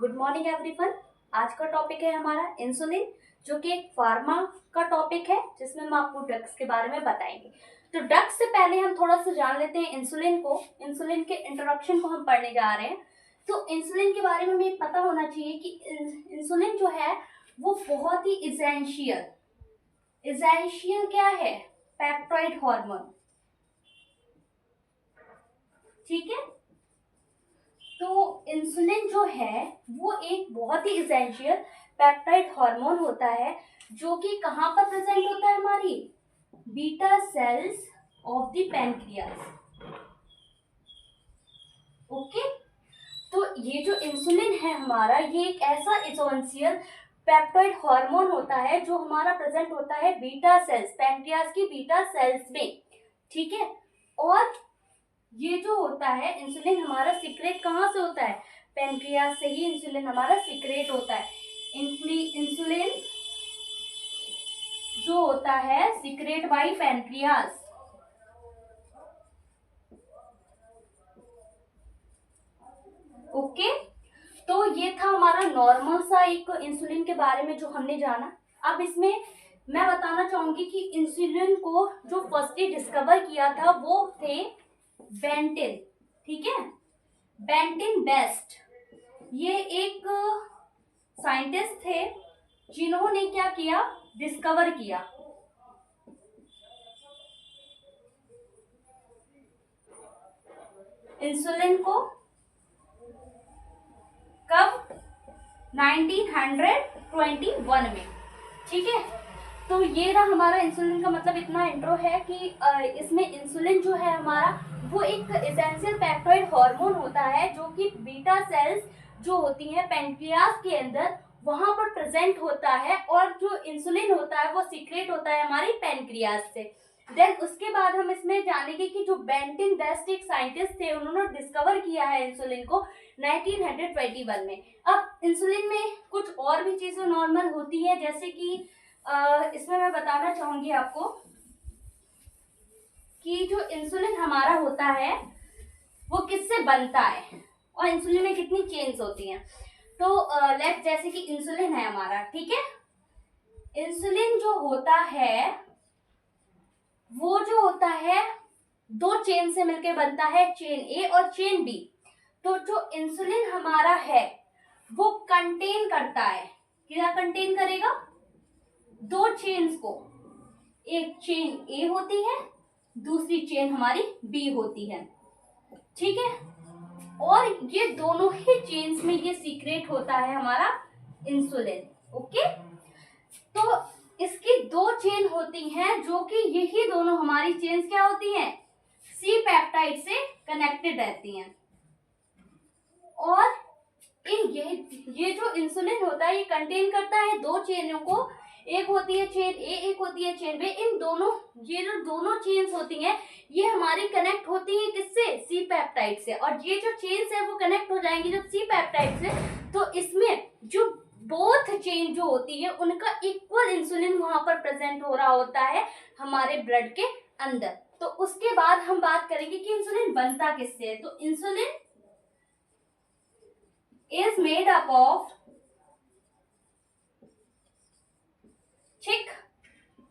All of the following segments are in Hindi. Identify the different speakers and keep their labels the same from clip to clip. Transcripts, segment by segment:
Speaker 1: Good morning everyone. आज का टॉपिक है हमारा इंसुलिन, जो कि एक फार्मा का टॉपिक है जिसमें हम आपको ड्रग्स के बारे में बताएंगे। तो ड्रग्स से पहले हम थोड़ा सा जान लेते हैं इंसुलिन को। इंसुलिन के इंट्रोडक्शन को हम पढ़ने जा रहे हैं। तो इंसुलिन के बारे में हमें पता होना चाहिए कि इंसुलिन जो है वो बहुत ही इसेंशियल क्या है, पेप्टाइड हार्मोन। ठीक है, तो इंसुलिन जो है वो एक बहुत ही इसेंशियल पेप्टाइड हार्मोन होता है, जो कि कहाँ पर प्रेजेंट होता है, हमारी beta cells of the pancreas. Okay, तो ये जो इंसुलिन है हमारा, ये एक ऐसा इसेंशियल पेप्टाइड हार्मोन होता है जो हमारा प्रेजेंट होता है बीटा सेल्स, पैनक्रियास की बीटा सेल्स में। ठीक है, और ये जो होता है इंसुलिन हमारा सीक्रेट कहाँ से होता है, पैनक्रियास से ही इंसुलिन हमारा सीक्रेट होता है। इंसुलिन जो होता है सीक्रेट बाय पैनक्रियास। ओके, तो ये था हमारा नॉर्मल सा एक इंसुलिन के बारे में जो हमने जाना। अब इसमें मैं बताना चाहूंगी कि इंसुलिन को जो फर्स्टली डिस्कवर किया था वो थे बेंटिन। ठीक है, बेंटिन बेस्ट, ये एक साइंटिस्ट थे जिन्होंने क्या किया, डिस्कवर किया। इंसुलिन को कब, 1921 में। ठीक है, तो ये रहा हमारा इंसुलिन का मतलब इतना इंट्रो है कि इसमें इंसुलिन जो है हमारा वो एक एसेंशियल पेप्टाइड हार्मोन होता है जो कि बीटा सेल्स जो होती हैं पैनक्रियास के अंदर वहां पर प्रेजेंट होता है, और जो इंसुलिन होता है वो सीक्रेट होता है हमारी पैनक्रियास से। देन उसके बाद हम इसमें जानेंगे कि जो बेंटिन बेस्ट एक साइंटिस्ट थे, उन्होंने डिस्कवर किया है इंसुलिन को 1921 में। अब इंसुलिन में कुछ और भी चीजें नॉर्मल होती है, जैसे कि इसमें मैं बताना चाहूंगी आपको कि जो इंसुलिन हमारा होता है वो किससे बनता है और इंसुलिन में कितनी चेन्स होती हैं। तो लेट्स, जैसे कि इंसुलिन है हमारा, ठीक है, इंसुलिन जो होता है वो जो होता है दो चेन से मिलकर बनता है, चेन ए और चेन बी। तो जो इंसुलिन हमारा है वो कंटेन करता है, क्या कंटेन करेगा, दो चेन्स को। एक चेन ए होती है, दूसरी चेन हमारी बी होती है। ठीक है, और ये दोनों ही चेन्स में ये सीक्रेट होता है हमारा इंसुलिन। ओके, तो इसकी दो चेन होती हैं, जो कि यही दोनों हमारी चेन्स क्या होती हैं, सी पेप्टाइड से कनेक्टेड रहती हैं। और ये जो इंसुलिन होता है ये कंटेन करता है दो चेनों को, एक होती है चेन ए, एक होती है चेन बी। इन दोनों, ये जो दोनों चेन्स होती हैं ये हमारी कनेक्ट होती हैं किससे, सी पेप्टाइड से। और ये जो चेन्स है वो कनेक्ट हो जाएंगी जब सी पेप्टाइड से, तो इसमें जो बोथ चेन जो होती है उनका इक्वल इंसुलिन वहां पर प्रेजेंट हो रहा होता है हमारे ब्लड के अंदर। तो उसके बाद हम बात करेंगे कि इंसुलिन बनता किससे है। तो insulin is made up of, ठीक,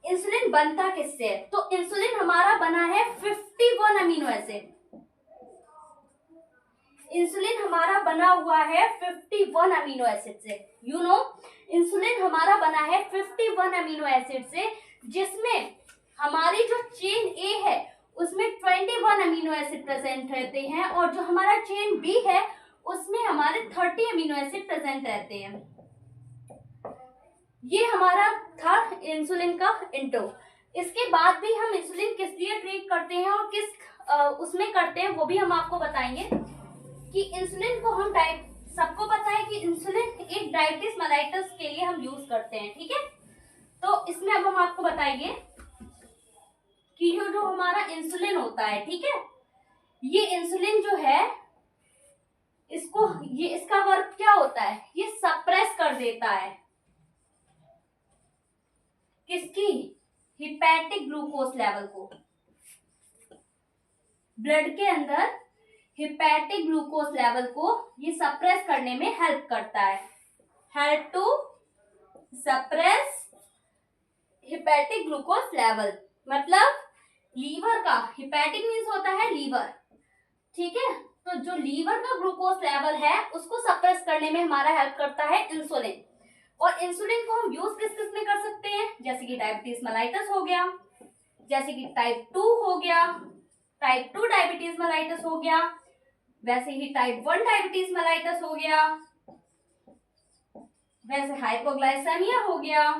Speaker 1: इंसुलिन बनता किससे है, तो इंसुलिन हमारा बना है 51 अमीनो एसिड। इंसुलिन हमारा बना हुआ है 51 अमीनो एसिड से। यू नो, इंसुलिन हमारा बना है 51 अमीनो एसिड से, जिसमें हमारी जो चेन ए है उसमें 21 अमीनो एसिड प्रेजेंट रहते हैं, और जो हमारा चेन बी है उसमें हमारे 30 अमीनो एसिड प्रेजेंट रहते हैं। ये हमारा था इंसुलिन का इंट्रो। इसके बाद भी हम इंसुलिन किस लिए ट्रीट करते हैं और किस उसमें करते हैं वो भी हम आपको बताएंगे। कि इंसुलिन को हम सबको पता है कि इंसुलिन एक डायबिटीज मेलाइटस के लिए हम यूज करते हैं। ठीक है, तो इसमें अब हम आपको बताएंगे कि ये जो हमारा इंसुलिन होता है, ठीक है, ये इंसुलिन जो है इसको, ये इसका वर्क क्या होता है, ये सप्रेस कर देता है किसकी, हिपैटिक ग्लूकोज लेवल को। ब्लड के अंदर हिपैटिक ग्लूकोज लेवल को ये सप्रेस करने में हेल्प करता है, help to suppress hepatic glucose level. मतलब लीवर का, हिपैटिक मीन्स होता है लीवर, ठीक है, तो जो लीवर का ग्लूकोज लेवल है उसको सप्रेस करने में हमारा हेल्प करता है इंसुलिन। और इंसुलिन को हम यूज किस किस में कर सकते हैं, जैसे कि डायबिटीज मेलाइटस हो गया, जैसे कि टाइप 2 हो गया, टाइप 2 डायबिटीज मेलाइटस हो गया, वैसे ही टाइप 1 डायबिटीज मेलाइटस हो गया, वैसे हाइपोग्लाइसेमिया हो गया।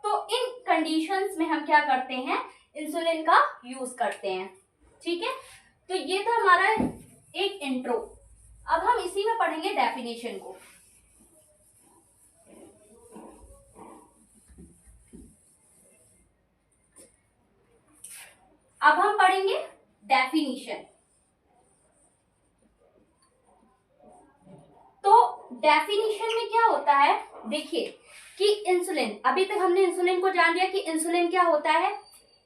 Speaker 1: तो इन कंडीशंस में हम क्या करते हैं, इंसुलिन का यूज करते हैं, ठीक है। तो ये था हमारा एक इंट्रो। अब हम इसी में पढ़ेंगे डेफिनेशन को। अब हम पढ़ेंगे डेफिनेशन। तो डेफिनेशन में क्या होता है, देखिए कि इंसुलिन, अभी तक हमने इंसुलिन को जान लिया कि इंसुलिन क्या होता है,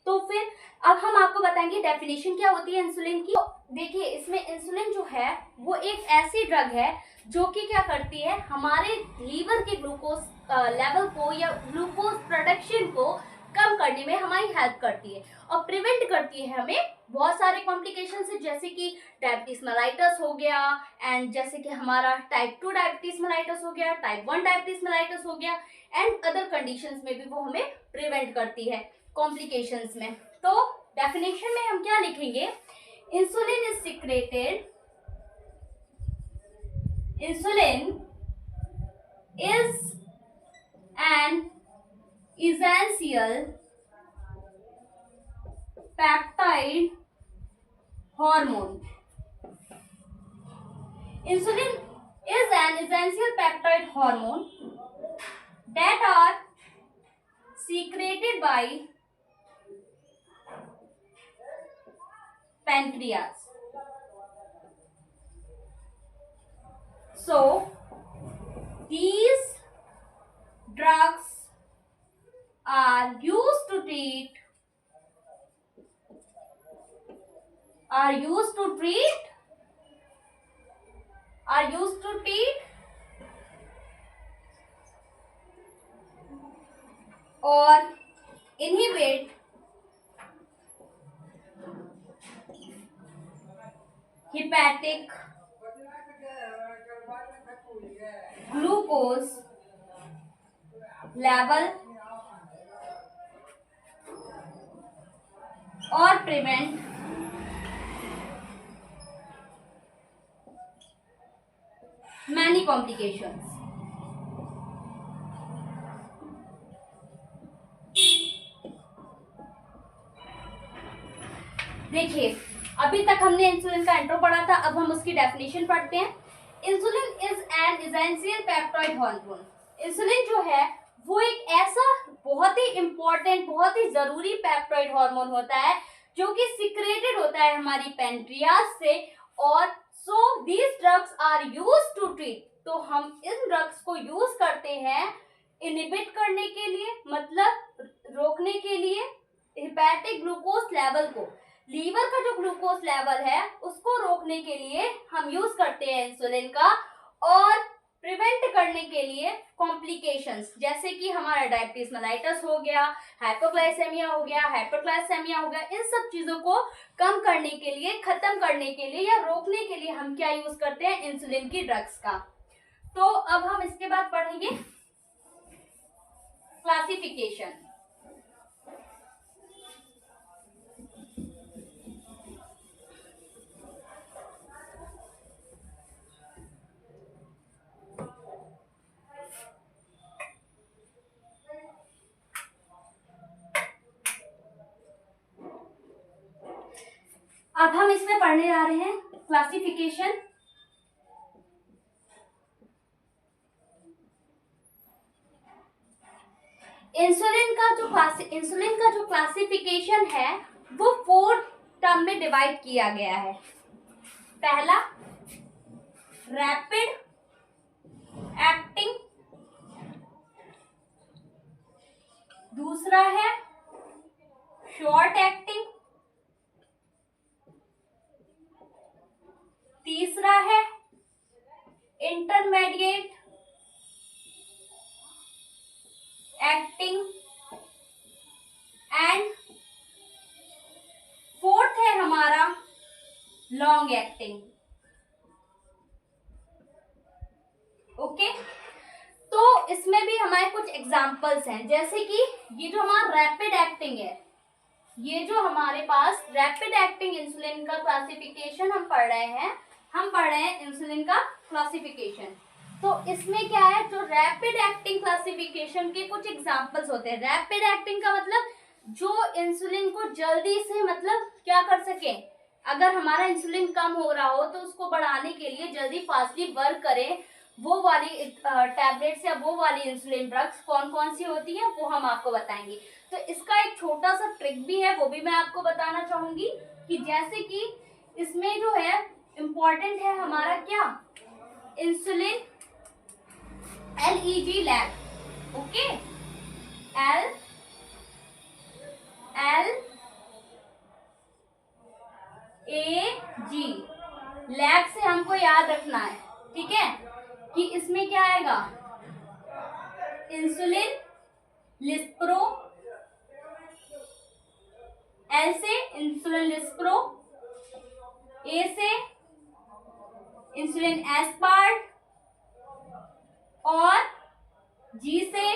Speaker 1: तो फिर अब हम आपको बताएंगे डेफिनेशन क्या होती है इंसुलिन की। तो देखिए इसमें इंसुलिन जो है वो एक ऐसी ड्रग है जो कि क्या करती है, हमारे लीवर के ग्लूकोज लेवल को या ग्लूकोज प्रोडक्शन को कम करने में हमारी हेल्प करती है और प्रिवेंट करती है हमें बहुत सारे कॉम्प्लिकेशन से, जैसे कि डायबिटीज मेलाइटस हो गया, एंड जैसे कि हमारा टाइप 2 डायबिटीज मेलाइटस हो गया, टाइप 1 डायबिटीज मेलाइटस हो गया, एंड अदर कंडीशंस में भी वो हमें प्रिवेंट करती है कॉम्प्लिकेशंस में। तो डेफिनेशन में हम क्या लिखेंगे, insulin is secreted, insulin is an essential peptide hormone. Insulin is an essential peptide hormone that are secreted by pancreas. So these drugs are used to treat or inhibit hepatic glucose level or prevent many complications. देखिए अभी तक हमने इंसुलिन का इंट्रो पढ़ा था, अब हम उसकी डेफिनेशन पढ़ते हैं। Insulin is an essential peptide hormone. Insulin जो है वो एक ऐसा बहुत ही इंपॉर्टेंट, बहुत ही जरूरी पेप्टाइड हार्मोन होता है जो कि सिक्रेटेड होता है हमारी पेनक्रियाज से, और so these drugs are used to treat. तो हम इन ड्रग्स को यूज करते हैं इनहिबिट करने के लिए, मतलब रोकने के लिए हिपैटिक ग्लूकोज लेवल को, लीवर का जो ग्लूकोज लेवल है उसको रोकने के लिए हम यूज करते हैं इंसुलिन का, और प्रिवेंट करने के लिए कॉम्प्लिकेशंस, जैसे कि हमारा डायबिटीज मेलाइटस हो गया, हाइपोग्लाइसेमिया हो गया, हाइपरग्लाइसेमिया हो गया, इन सब चीजों को कम करने के लिए, खत्म करने के लिए या रोकने के लिए हम क्या यूज करते हैं, इंसुलिन की ड्रग्स का। तो अब हम इसके बाद पढ़ेंगे क्लासिफिकेशन। अब हम इसमें पढ़ने जा रहे हैं क्लासिफिकेशन। इंसुलिन का जो क्लासिफिकेशन है वो 4 टर्म में डिवाइड किया गया है। पहला रैपिड एक्टिंग, दूसरा है short acting, intermediate acting and fourth है हमारा लॉन्ग एक्टिंग। ओके, तो इसमें भी हमारे कुछ एग्जांपल्स हैं, जैसे कि ये जो हमारा रैपिड एक्टिंग है, ये जो हमारे पास रैपिड एक्टिंग इंसुलिन का क्लासिफिकेशन हम पढ़ रहे हैं इंसुलिन का क्लासिफिकेशन। तो इसमें क्या है, जो रैपिड एक्टिंग क्लासिफिकेशन के कुछ एग्जांपल्स होते हैं। रैपिड एक्टिंग का मतलब जो इंसुलिन को जल्दी से मतलब क्या कर सके, अगर हमारा इंसुलिन कम हो रहा हो तो उसको बढ़ाने के लिए जल्दी फास्टली वर्क करे, वो वाली टैबलेट्स या वो वाली इंसुलिन ड्रग्स कौन कौन सी होती है वो हम आपको बताएंगे। तो इसका एक छोटा सा ट्रिक भी है, वो भी मैं आपको बताना चाहूंगी कि जैसे कि इसमें जो है इम्पोर्टेंट है हमारा क्या, insulin LEG lag. Okay, LEG lag से हमको याद रखना है, ठीक है, कि इसमें क्या आएगा, इंसुलिन लिस्प्रो, L से इंसुलिन लिस्प्रो, A से इंसुलिन एस्पार्ट और G से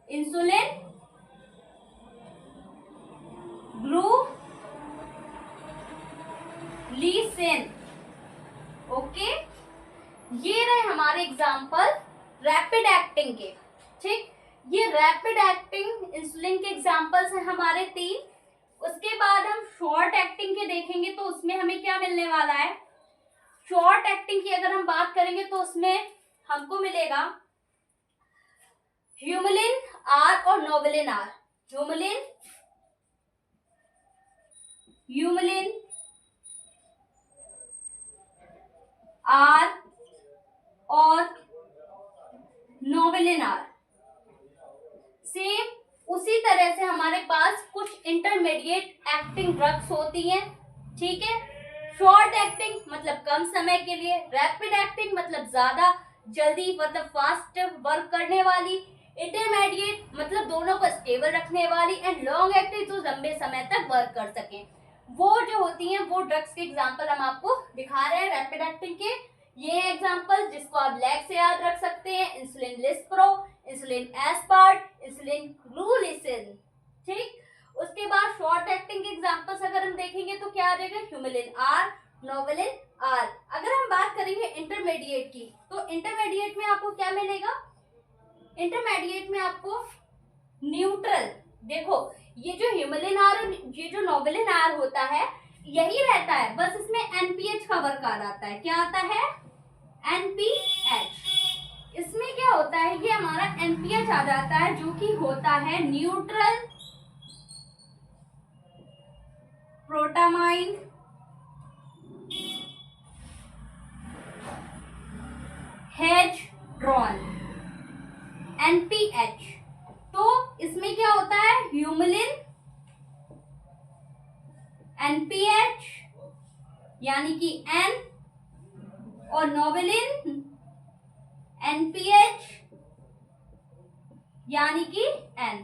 Speaker 1: इंसुलिन ग्लूलीसिन। ओके, ये रहे हमारे एग्जाम्पल रैपिड एक्टिंग के। ठीक, ये रैपिड एक्टिंग इंसुलिन के एग्जाम्पल्स हैं हमारे 3। उसके बाद हम शॉर्ट एक्टिंग के देखेंगे, तो उसमें हमें क्या मिलने वाला है, शॉर्ट एक्टिंग की अगर हम बात करेंगे तो उसमें हमको मिलेगा ह्यूमुलिन R और नोवलिन R। ह्यूमुलिन R और नोवलिन R। सेम उसी तरह से हमारे पास कुछ इंटरमीडिएट एक्टिंग ड्रग्स होती हैं, ठीक है। शॉर्ट एक्टिंग मतलब कम समय के लिए, रैपिड एक्टिंग मतलब ज्यादा जल्दी मतलब फास्ट वर्क करने वाली, इंटरमीडिएट मतलब दोनों को स्टेबल रखने वाली, एंड लॉन्ग एक्टिंग जो लंबे समय तक वर्क कर सके। वो जो होती हैं वो ड्रग्स के एग्जांपल हम आपको दिखा रहे हैं रैपिड एक्टिंग के। ये एग्जांपल जिसको आप लैग से याद रख सकते हैं, insulin lispro, insulin aspart, insulin glulisine. ठीक, उसके बाद शॉर्ट एक्टिंग के एग्जांपल्स अगर हम देखेंगे तो क्या आ जाएगा, ह्यूमुलिन R, नोवलिन R। अगर हम बात करेंगे इंटरमीडिएट की, तो इंटरमीडिएट में आपको क्या मिलेगा, इंटरमीडिएट में आपको न्यूट्रल, देखो ये जो ह्यूमुलिन R और ये जो नोवलिन R होता है यही रहता है, बस इसमें NPH का वर्क आ जाता है। क्या आता है, NPH। इसमें क्या होता है, ये हमारा NPH आ जाता है जो कि होता है न्यूट्रल प्रोटामाइन हेड्रॉन, NPH। तो इसमें क्या होता है, ह्यूमुलिन NPH यानी कि N और नोवलिन NPH यानी कि N।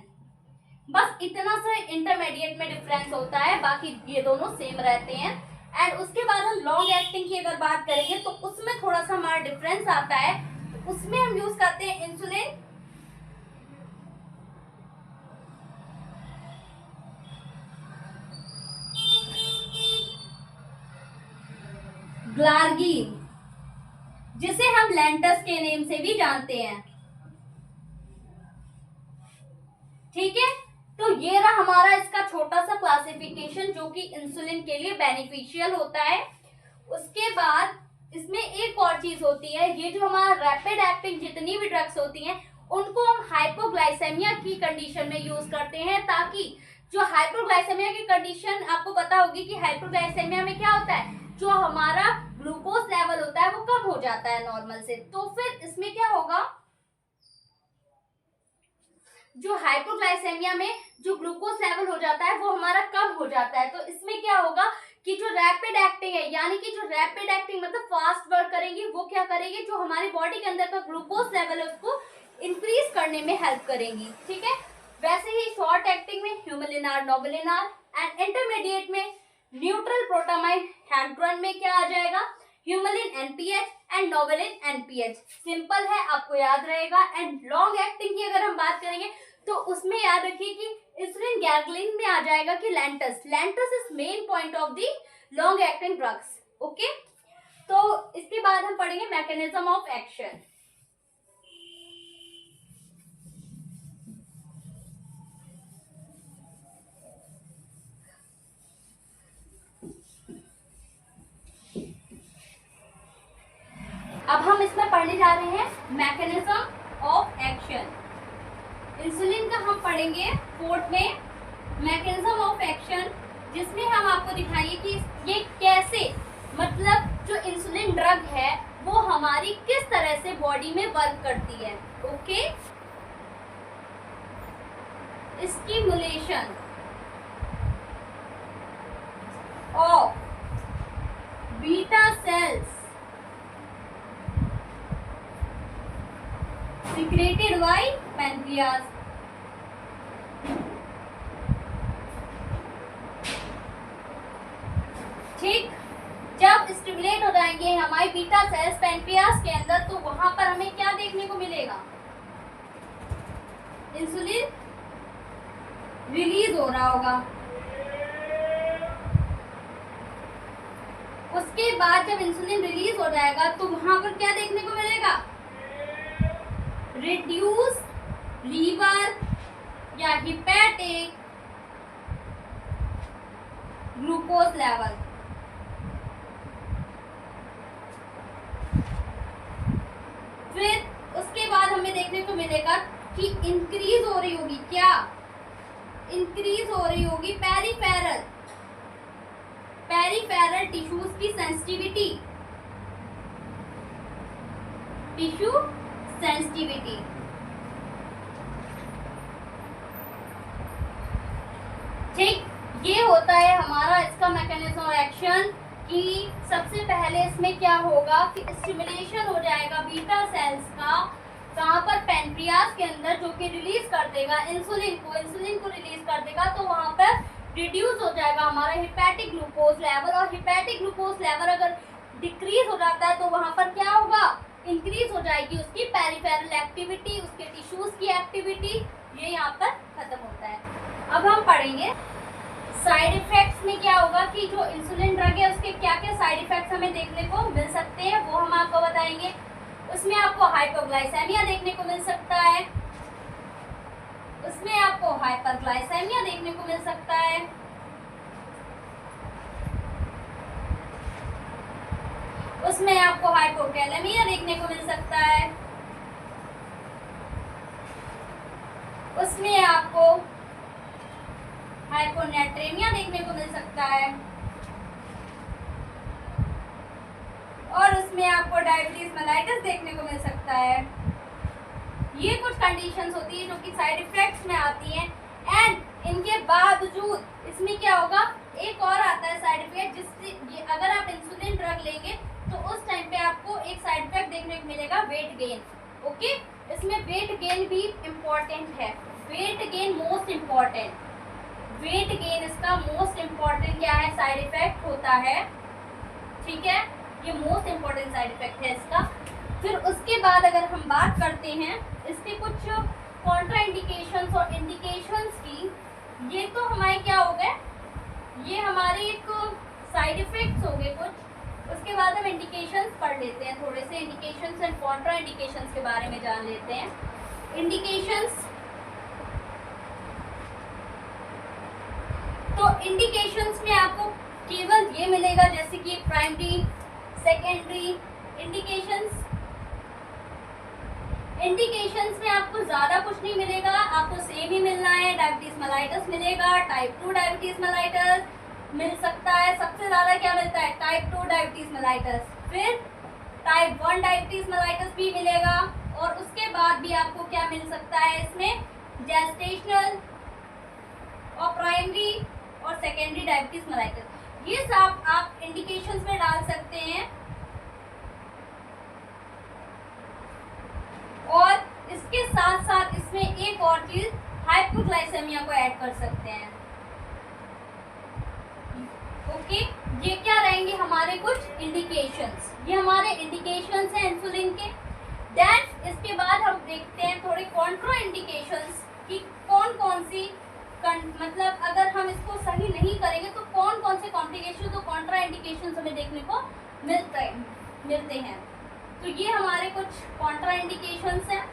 Speaker 1: बस इतना सा इंटरमीडिएट में डिफरेंस होता है, बाकी ये दोनों सेम रहते हैं। एंड उसके बाद हम लॉन्ग एक्टिंग की अगर बात करेंगे तो उसमें थोड़ा सा हमारा डिफरेंस आता है। उसमें हम यूज करते हैं इंसुलिन ग्लार्गिन, जिसे हम लैंटस के नेम से भी जानते हैं, ठीक है। तो ये रहा हमारा इसका छोटा सा क्लासिफिकेशन जो कि इंसुलिन के लिए बेनिफिशियल होता है। उसके बाद इसमें एक और चीज होती है, ये जो हमारा रैपिड एक्टिंग जितनी भी ड्रग्स होती हैं उनको हम हाइपोग्लाइसेमिया की कंडीशन में यूज करते हैं, ताकि जो हाइपोग्लाइसेमिया की कंडीशन आपको पता होगी कि हाइपोग्लाइसेमिया में क्या होता है, जो हमारा ग्लूकोज लेवल होता है वो कम हो जाता है नॉर्मल से। तो फिर इसमें क्या होगा, जो हाइपोग्लाइसेमिया में जो ग्लूकोज लेवल हो जाता है वो हमारा कम हो जाता है। तो इसमें क्या होगा कि जो रैपिड एक्टिंग है, यानी कि जो रैपिड एक्टिंग मतलब फास्ट वर्क करेंगी, वो क्या करेंगी, जो हमारी बॉडी के अंदर का ग्लूकोज लेवल है उसको इंक्रीज करने में हेल्प करेंगी, ठीक है। वैसे ही शॉर्ट एक्टिंग में ह्यूमिलिनार, नोबिलिनार एंड इंटरमीडिएट में न्यूट्रल प्रोटामाइन हैंड्रन में क्या आ जाएगा, Humulin NPH and Novolin NPH. Simple है, आपको याद रहेगा। एंड लॉन्ग एक्टिंग की अगर हम बात करेंगे तो उसमें याद रखिए कि इंसुलिन गैरग्लिन में आ जाएगा कि Lantus. Lantus is main point of the long acting drugs, okay. तो इसके बाद हम पढ़ेंगे मैकेनिज्म ऑफ एक्शन। अब हम इसमें पढ़ने जा रहे हैं मैकेनिज्म ऑफ एक्शन। इंसुलिन का हम पढ़ेंगे फोर्थ में मैकेनिज्म ऑफ एक्शन, जिसमें हम आपको दिखाएंगे कि ये कैसे, मतलब जो इंसुलिन ड्रग है वो हमारी किस तरह से बॉडी में वर्क करती है, okay. Stimulation of beta cells secreted by pancreas। ठीक, जब स्टिमुलेट हो जाएंगे हमारी बीटा सेल्स पैनक्रियास के अंदर, तो वहां पर हमें क्या देखने को मिलेगा, इंसुलिन रिलीज हो रहा होगा। उसके बाद जब इंसुलिन रिलीज हो जाएगा तो वहां पर क्या देखने को मिलेगा, रिड्यूस लीवर या हिपैटिक ग्लूकोज लेवल। फिर उसके बाद हमें देखने को मिलेगा कि इंक्रीज हो रही होगी, क्या इंक्रीज हो रही होगी पेरिफेरल टिश्यूज की सेंसिटिविटी, टिश्यू सेंसिटिविटी। ठीक, ये होता है हमारा इसका मैकेनिज्म ऑफ एक्शन कि सबसे पहले इसमें क्या होगा कि स्टिमुलेशन हो जाएगा बीटा सेल्स का, कहाँ पर, पैनक्रियास के अंदर, जो कि रिलीज कर देगा इंसुलिन को रिलीज कर देगा। तो वहां पर रिड्यूस हो जाएगा हमारा हिपैटिक ग्लूकोज लेवल, और हिपैटिक ग्लूकोज लेवल अगर डिक्रीज हो जाता है तो वहां पर क्या होगा, इंक्रीज हो जाएगी उसकी पेरिफेरल एक्टिविटी, उसके टिश्यूज की एक्टिविटी, ये यहाँ पर खत्म होता है। अब हम पढ़ेंगे साइड इफेक्ट्स में क्या होगा कि जो इंसुलिन ड्रग है उसके क्या क्या साइड इफेक्ट्स हमें देखने को मिल सकते हैं, वो हम आपको बताएंगे। उसमें आपको हाइपोग्लाइसेमिया देखने को मिल सकता है, उसमें आपको हाइपरग्लाइसेमिया देखने को मिल सकता है, उसमें आपको हाइपोकैलेमिया देखने को मिल सकता है, उसमें आपको हाइपोनेट्रेमिया देखने को मिल सकता है, और उसमें आपको डायबिटीज मेलाइटस देखने को मिल सकता है। ये कुछ कंडीशंस होती है जो कि साइड इफेक्ट्स में आती हैं। एंड इनके बावजूद इसमें क्या होगा, एक और आता है साइड इफेक्ट, जिससे अगर आप इंसुलिन ड्रग लेंगे तो उस टाइम पे आपको एक साइड इफेक्ट देखने को मिलेगा, वेट गेन, ओके। इसमें वेट गेन भी इम्पोर्टेंट है, weight gain most important, weight gain इसका मोस्ट इम्पोर्टेंट क्या है, साइड इफेक्ट होता है, ठीक है, ये मोस्ट इम्पोर्टेंट साइड इफेक्ट है इसका। फिर उसके बाद अगर हम बात करते हैं इसके कुछ कॉन्ट्रा इंडिकेशंस और इंडिकेशंस की, ये तो हमारे क्या हो गए, ये हमारे एक साइड इफेक्ट्स हो गए कुछ। उसके बाद हम इंडिकेशंस पढ़ लेते हैं, थोड़े से इंडिकेशंस एंड कॉन्ट्रा इंडिकेशंस के बारे में जान लेते हैं। इंडिकेशंस, तो इंडिकेशंस में आपको केवल ये मिलेगा जैसे कि प्राइमरी, सेकेंडरी इंडिकेशंस। इंडिकेशंस में आपको ज्यादा कुछ नहीं मिलेगा, आपको सेम ही मिलना है, डायबिटीज मेलाइटस मिलेगा, टाइप 2 डायबिटीज मेलाइटस मिल सकता है, सबसे ज्यादा क्या मिलता है, टाइप 2 डायबिटीज मेलाइटस, फिर टाइप 1 डायबिटीज मेलाइटस भी मिलेगा, और उसके बाद भी आपको क्या मिल सकता है इसमें, जेस्टेशनल और प्राइमरी और सेकेंडरी डायबिटीज मेलाइटस। ये सब आप इंडिकेशंस में डाल सकते हैं। हाइपोग्लाइसेमिया को ऐड कर सकते हैं। ओके, ये क्या रहेंगे हमारे कुछ इंडिकेशंस, ये हमारे इंडिकेशंस हैं इंसुलिन के। देन इसके बाद हम देखते हैं थोड़े कॉन्ट्रा इंडिकेशंस कि कौन कौन सी मतलब अगर हम इसको सही नहीं करेंगे तो कौन कौन से कॉम्प्लिकेशन तो कॉन्ट्रा इंडिकेशंस हमें देखने को मिलते हैं। तो ये हमारे कुछ कॉन्ट्रा इंडिकेशंस हैं।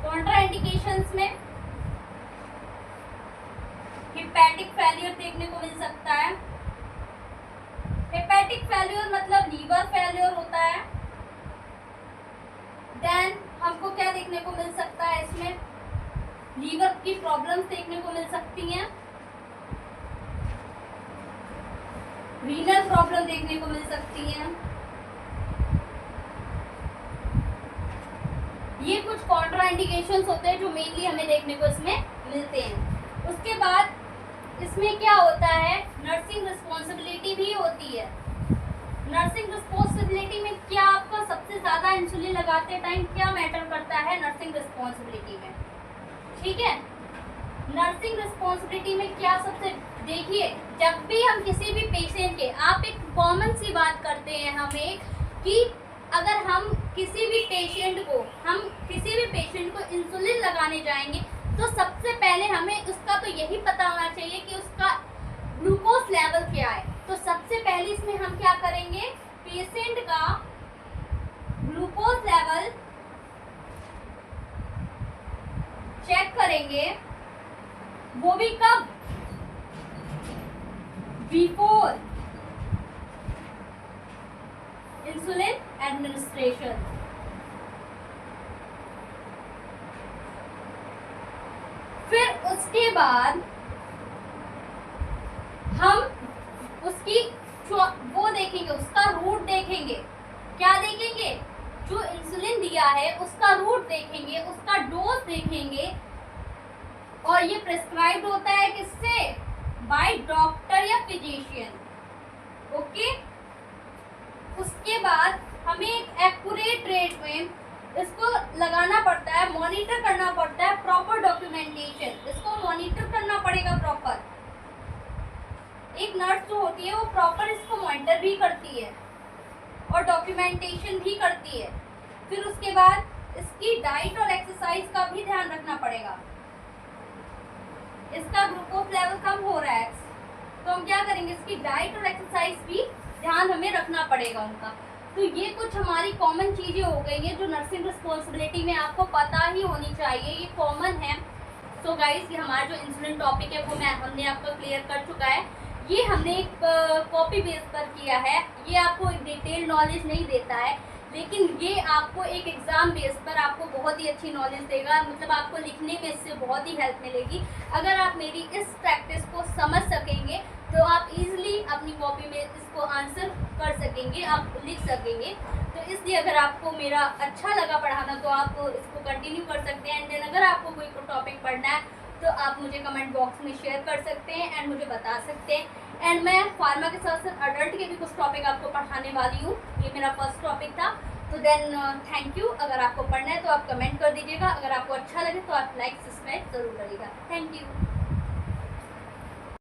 Speaker 1: कॉन्ट्रा इंडिकेशंस में हेपेटिक फेलियर देखने को मिल सकता है। हेपेटिक फेलियर मतलब लीवर फेलियर होता है। देन हमको क्या देखने को मिल सकता है, इसमें लीवर की प्रॉब्लम्स देखने को मिल सकती हैं, रीनल प्रॉब्लम देखने को मिल सकती हैं। ये कुछ कॉन्ट्रा इंडिकेशंस होते हैं जो मेनली हमें देखने को इसमें मिलते हैं। उसके बाद इसमें क्या होता है, नर्सिंग रिस्पॉन्सिबिलिटी भी होती है। नर्सिंग रिस्पॉन्सिबिलिटी में क्या आपका सबसे ज्यादा इंसुलिन लगाते टाइम क्या मैटर करता है नर्सिंग रिस्पॉन्सिबिलिटी में, ठीक है। नर्सिंग रिस्पॉन्सिबिलिटी में क्या सबसे, देखिए जब भी हम किसी भी पेशेंट के, आप एक कॉमन सी बात करते हैं हमें कि अगर हम किसी भी पेशेंट को इंसुलिन लगाने जाएंगे तो सबसे पहले हमें उसका तो यही पता होना चाहिए कि उसका ग्लूकोज लेवल क्या है। तो सबसे पहले इसमें हम क्या करेंगे, पेशेंट का ग्लूकोज लेवल चेक करेंगे, वो भी कब, बिफोर इंसुलिन एडमिनिस्ट्रेशन। फिर उसके बाद हम उसकी वो देखेंगे, उसका रूट देखेंगे। क्या देखेंगे, जो इंसुलिन दिया है उसका रूट देखेंगे, उसका डोज देखेंगे। और ये प्रिस्क्राइब्ड होता है किससे, बाय डॉक्टर या फिजिशियन। ओके, उसके बाद हमें एक एक्यूरेट रेट में इसको लगाना पड़ता है, मॉनिटर करना पड़ता है, प्रॉपर डॉक्यूमेंटेशन, इसको मॉनिटर करना पड़ेगा प्रॉपर। एक नर्स जो होती है वो प्रॉपर इसको मॉनिटर भी करती है और डॉक्यूमेंटेशन भी करती है। फिर उसके बाद इसकी डाइट और एक्सरसाइज का भी ध्यान रखना पड़ेगा। इसका ग्लूकोज लेवल कम हो रहा है तो हम क्या करेंगे, इसकी डाइट और एक्सरसाइज भी ध्यान हमें रखना पड़ेगा उनका। तो ये कुछ हमारी कॉमन चीजें हो गई हैं जो नर्सिंग रिस्पॉन्सिबिलिटी में आपको पता ही होनी चाहिए, ये कॉमन है। सो गाइस, ये हमारा जो इंसुलिन टॉपिक है वो हमने आपको क्लियर कर चुका है। ये हमने एक कॉपी बेस पर किया है, ये आपको डिटेल नॉलेज नहीं देता है, लेकिन ये आपको एक एग्जाम बेस पर आपको बहुत ही अच्छी नॉलेज देगा। मतलब आपको लिखने में इससे बहुत ही हेल्प मिलेगी। अगर आप मेरी इस प्रैक्टिस को समझ सकेंगे तो आप इजीली अपनी कॉपी में इसको आंसर कर सकेंगे, आप लिख सकेंगे। तो इसलिए अगर आपको मेरा अच्छा लगा पढ़ाना तो आप इसको कंटिन्यू कर सकते हैं। एंड देन अगर आपको कोई टॉपिक पढ़ना है तो आप मुझे कमेंट बॉक्स में शेयर कर सकते हैं एंड मुझे बता सकते हैं। एंड मैं फार्मा के साथ साथ अडल्ट के भी कुछ टॉपिक आपको पढ़ाने वाली हूँ। ये मेरा फर्स्ट टॉपिक था। तो देन थैंक यू। अगर आपको पढ़ना है तो आप कमेंट कर दीजिएगा। अगर आपको अच्छा लगे तो आप लाइक सब्सक्राइब जरूर करिएगा। Thank you.